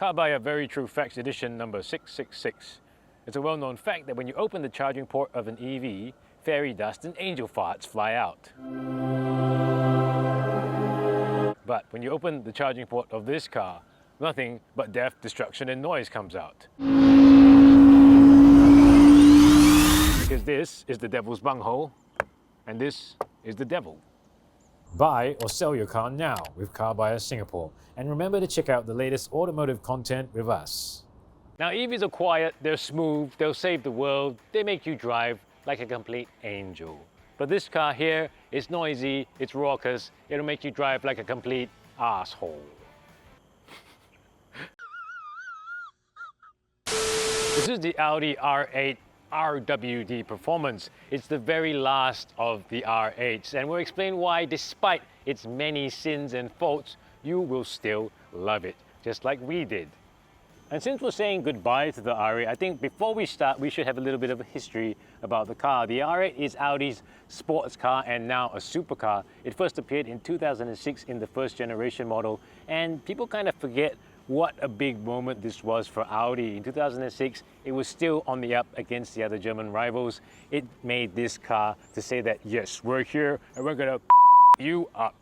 CarBuyer Very True Facts edition number 666. It's a well-known fact that when you open the charging port of an EV, fairy dust and angel farts fly out. But when you open the charging port of this car, nothing but death, destruction and noise comes out. Because this is the devil's bunghole, and this is the devil. Buy or sell your car now with CarBuyer Singapore, and remember to check out the latest automotive content with us. Now EVs are quiet, they're smooth, they'll save the world, they make you drive like a complete angel. But this car here is noisy, it's raucous, it'll make you drive like a complete asshole. This is the Audi R8 RWD performance. It's the very last of the R8s, and we'll explain why, despite its many sins and faults, you will still love it, just like we did. And since we're saying goodbye to the R8, I think before we start, we should have a little bit of a history about the car. The R8 is Audi's sports car and now a supercar. It first appeared in 2006 in the first generation model, and people kind of forget what a big moment this was for Audi. In 2006, it was still on the up against the other German rivals. It made this car to say that, yes, we're here and we're gonna you up.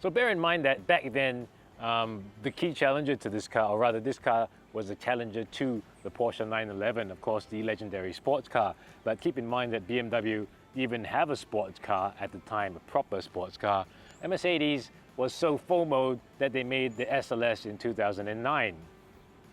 So bear in mind that back then, the key challenger to this car, or rather this car was a challenger to the Porsche 911, of course, the legendary sports car. But keep in mind that BMW didn't have a sports car at the time, a proper sports car. And Mercedes was so FOMO'd that they made the SLS in 2009.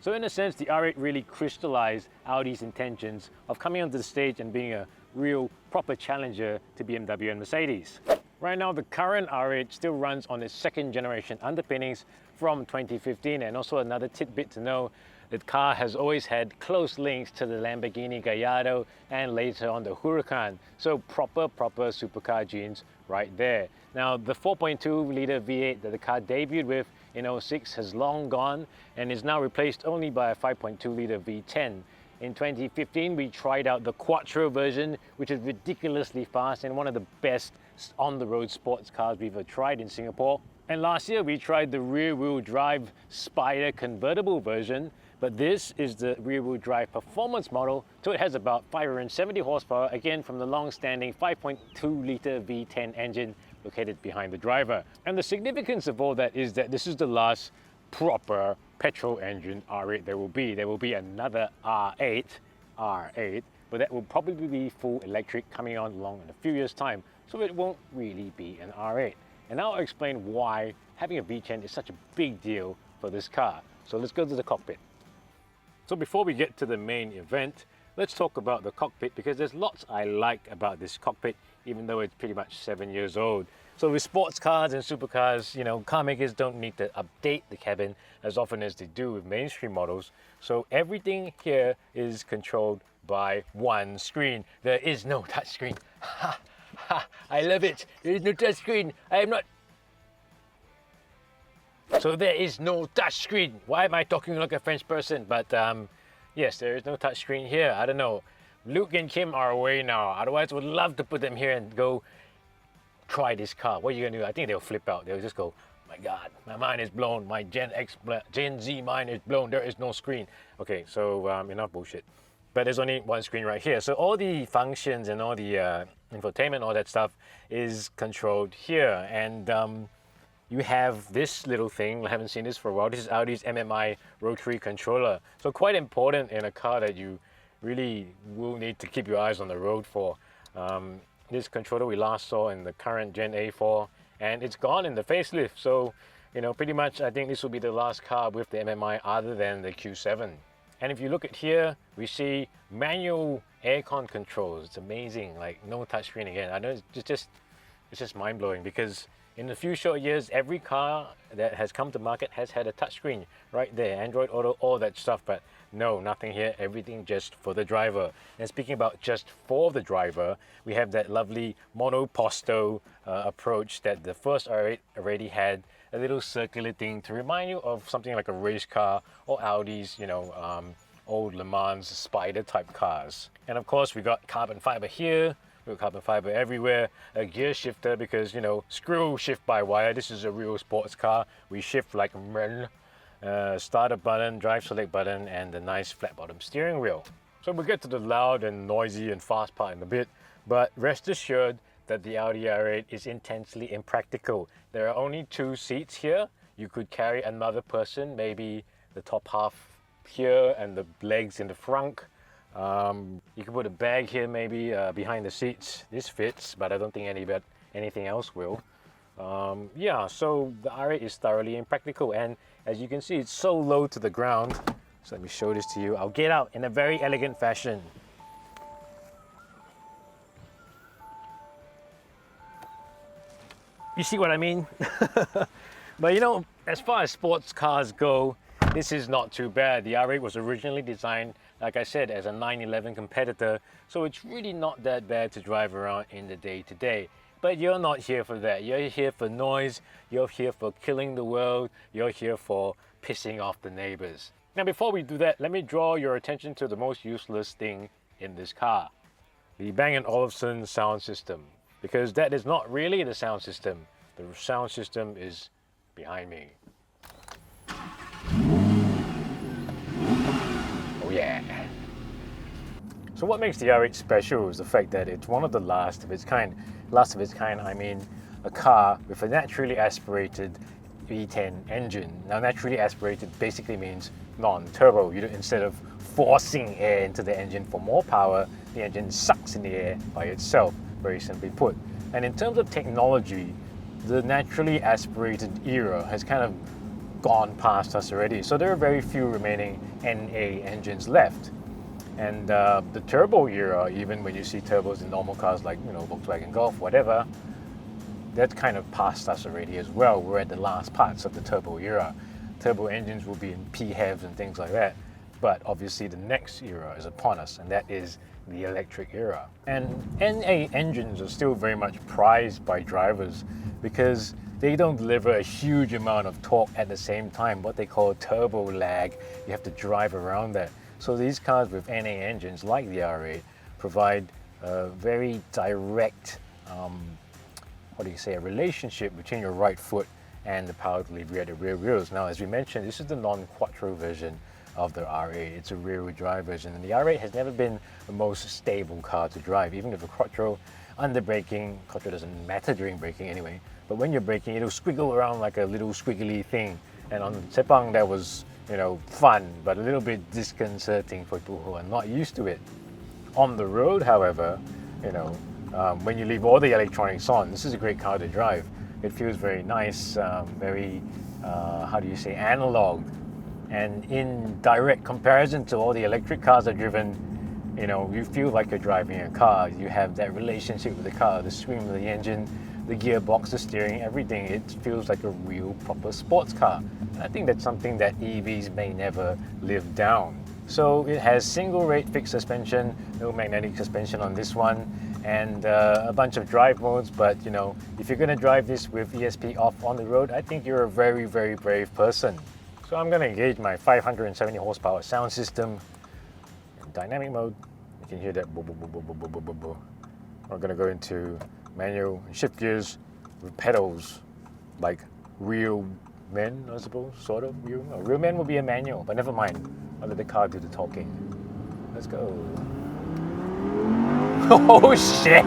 So in a sense, the R8 really crystallized Audi's intentions of coming onto the stage and being a real proper challenger to BMW and Mercedes. Right now, the current R8 still runs on its second generation underpinnings from 2015, and also another tidbit to know, the car has always had close links to the Lamborghini Gallardo and later on the Huracan. So proper supercar genes right there. Now the 4.2 litre V8 that the car debuted with in 06 has long gone and is now replaced only by a 5.2 litre V10. In 2015 we tried out the Quattro version, which is ridiculously fast and one of the best on-the-road sports cars we've ever tried in Singapore. And last year we tried the rear-wheel drive Spider convertible version, but this is the rear-wheel drive performance model, so it has about 570 horsepower, again from the long-standing 5.2 litre V10 engine located behind the driver. And the significance of all that is that this is the last proper petrol engine R8 there will be. There will be another R8, but that will probably be full electric coming on along in a few years' time, so it won't really be an R8. And now I'll explain why having a V10 is such a big deal for this car. So let's go to the cockpit. So before we get to the main event, let's talk about the cockpit, because there's lots I like about this cockpit, even though it's pretty much 7 years old. So with sports cars and supercars, you know, car makers don't need to update the cabin as often as they do with mainstream models. So everything here is controlled by one screen. There is no touch screen. Ha! Ha! I love it. There is no touch screen. I am not. So there is no touch screen. Why am I talking like a French person? But yes, there is no touch screen here. I don't know. Luke and Kim are away now. Otherwise, I would love to put them here and go try this car. What are you gonna do? I think they'll flip out. They'll just go, my God, my mind is blown. My Gen Z mind is blown. There is no screen. Okay, so enough bullshit. But there's only one screen right here. So all the functions and all the infotainment, all that stuff is controlled here. And you have this little thing. I haven't seen this for a while. This is Audi's MMI rotary controller. So quite important in a car that you really will need to keep your eyes on the road for. This controller we last saw in the current Gen A4, and it's gone in the facelift. So, you know, pretty much I think this will be the last car with the MMI other than the Q7. And if you look at here, we see manual aircon controls. It's amazing, like no touchscreen again. I know it's just mind-blowing, because in a few short years, every car that has come to market has had a touchscreen right there, Android Auto, all that stuff, but no, nothing here, everything just for the driver. And speaking about just for the driver, we have that lovely monoposto approach that the first R8 already had, a little circular thing to remind you of something like a race car or Audi's, you know, old Le Mans Spider type cars. And of course, we got carbon fiber here, we got carbon fiber everywhere, a gear shifter because, you know, screw shift by wire. This is a real sports car. We shift like men. starter button, drive select button, and the nice flat bottom steering wheel. So we'll get to the loud and noisy and fast part in a bit, but rest assured that the Audi R8 is intensely impractical. There are only 2 seats here. You could carry another person, maybe the top half here and the legs in the front. You can put a bag here maybe behind the seats. This fits, but I don't think anything else will. Yeah, so the R8 is thoroughly impractical, and as you can see, it's so low to the ground. So let me show this to you. I'll get out in a very elegant fashion. You see what I mean? But you know, as far as sports cars go, this is not too bad. The R8 was originally designed, like I said, as a 911 competitor, so it's really not that bad to drive around in the day-to-day. But you're not here for that. You're here for noise, you're here for killing the world, you're here for pissing off the neighbors. Now before we do that, let me draw your attention to the most useless thing in this car. The Bang & Olufsen sound system. Because that is not really the sound system. The sound system is behind me. Oh yeah. So what makes the R8 special is the fact that it's one of the last of its kind. Last of its kind, I mean a car with a naturally aspirated V10 engine. Now naturally aspirated basically means non-turbo. Instead of forcing air into the engine for more power, the engine sucks in the air by itself, very simply put. And in terms of technology, the naturally aspirated era has kind of gone past us already. So there are very few remaining NA engines left. And the turbo era, even when you see turbos in normal cars like, you know, Volkswagen Golf, whatever, that's kind of past us already as well. We're at the last parts of the turbo era. Turbo engines will be in PHEVs and things like that. But obviously the next era is upon us, and that is the electric era. And NA engines are still very much prized by drivers because they don't deliver a huge amount of torque at the same time, what they call turbo lag. You have to drive around that. So these cars with NA engines like the R8 provide a very direct, a relationship between your right foot and the power delivery at the rear wheels. Now, as we mentioned, this is the non-quattro version of the R8. It's a rear-wheel drive version, and the R8 has never been the most stable car to drive. Even with a quattro, under braking, quattro doesn't matter during braking anyway, but when you're braking, it'll squiggle around like a little squiggly thing. And on Sepang, that was, you know, fun, but a little bit disconcerting for people who are not used to it. On the road, however, you know, when you leave all the electronics on, this is a great car to drive. It feels very nice, very, analog. And in direct comparison to all the electric cars I've driven, you know, you feel like you're driving a car. You have that relationship with the car, the scream of the engine, the gearbox, the steering, everything. It feels like a real proper sports car. And I think that's something that EVs may never live down. So it has single rate fixed suspension, no magnetic suspension on this one, and a bunch of drive modes. But you know, if you're gonna drive this with ESP off on the road, I think you're a very, very brave person. So I'm gonna engage my 570 horsepower sound system in dynamic mode. You can hear that boo, boo, boo, boo, boo, boo, boo, boo. We're gonna go into manual and shift gears with pedals like real men, I suppose, sort of. Real men would be a manual, but never mind. I'll let the car do the talking. Let's go. Oh shit!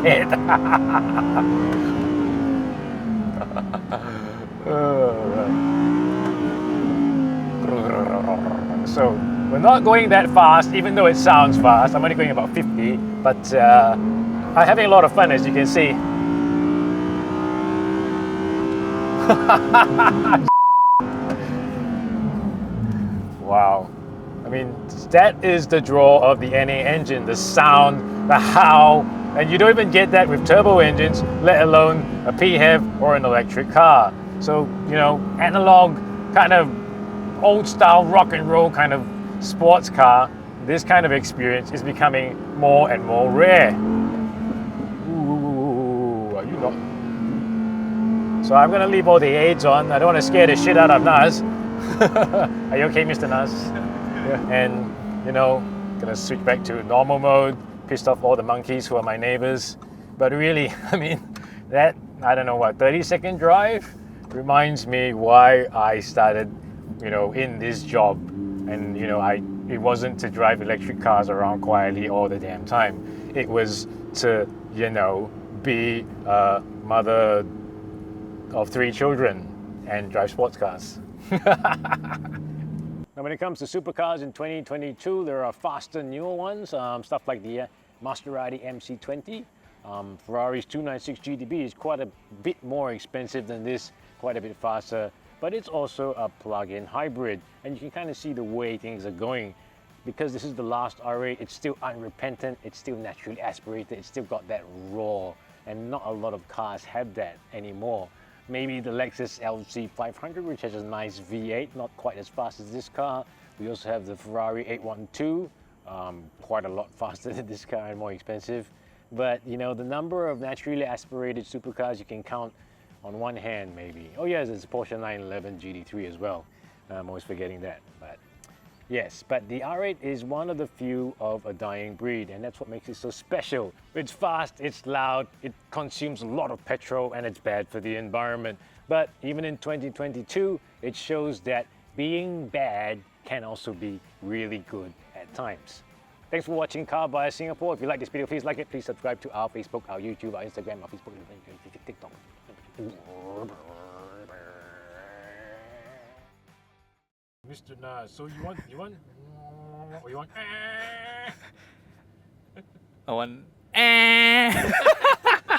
So we're not going that fast, even though it sounds fast. I'm only going about 50, but I'm having a lot of fun, as you can see. Wow. I mean, that is the draw of the NA engine, the sound, the howl, and you don't even get that with turbo engines, let alone a PHEV or an electric car. So, you know, analog, kind of old style rock and roll kind of sports car, this kind of experience is becoming more and more rare. Ooh, are you not? So I'm gonna leave all the aids on. I don't want to scare the shit out of Naz. Are you okay, Mr. Naz? Yeah. And, you know, gonna switch back to normal mode, pissed off all the monkeys who are my neighbors. But really, I mean, that, I don't know what, 30-second drive reminds me why I started in this job, and it wasn't to drive electric cars around quietly all the damn time. It was to be a mother of 3 children and drive sports cars. Now, when it comes to supercars in 2022, there are faster, newer ones, stuff like the Maserati MC20. Ferrari's 296 GTB is quite a bit more expensive than this, quite a bit faster, but it's also a plug-in hybrid, and you can kind of see the way things are going. Because this is the last R8, it's still unrepentant, it's still naturally aspirated, it's still got that roar, and not a lot of cars have that anymore. Maybe the Lexus LC500, which has a nice V8, not quite as fast as this car. We also have the Ferrari 812, quite a lot faster than this car and more expensive. But the number of naturally aspirated supercars you can count on one hand, maybe. Oh yes, there's a Porsche 911 GT3 as well. I'm always forgetting that. But yes, but the R8 is one of the few of a dying breed, and that's what makes it so special. It's fast, it's loud, it consumes a lot of petrol, and it's bad for the environment. But even in 2022, it shows that being bad can also be really good at times. Thanks for watching CarBuyer Singapore. If you like this video, please like it. Please subscribe to our Facebook, our YouTube, our Instagram, our Facebook, TikTok. Mr. Nas, so you want, or you want? I want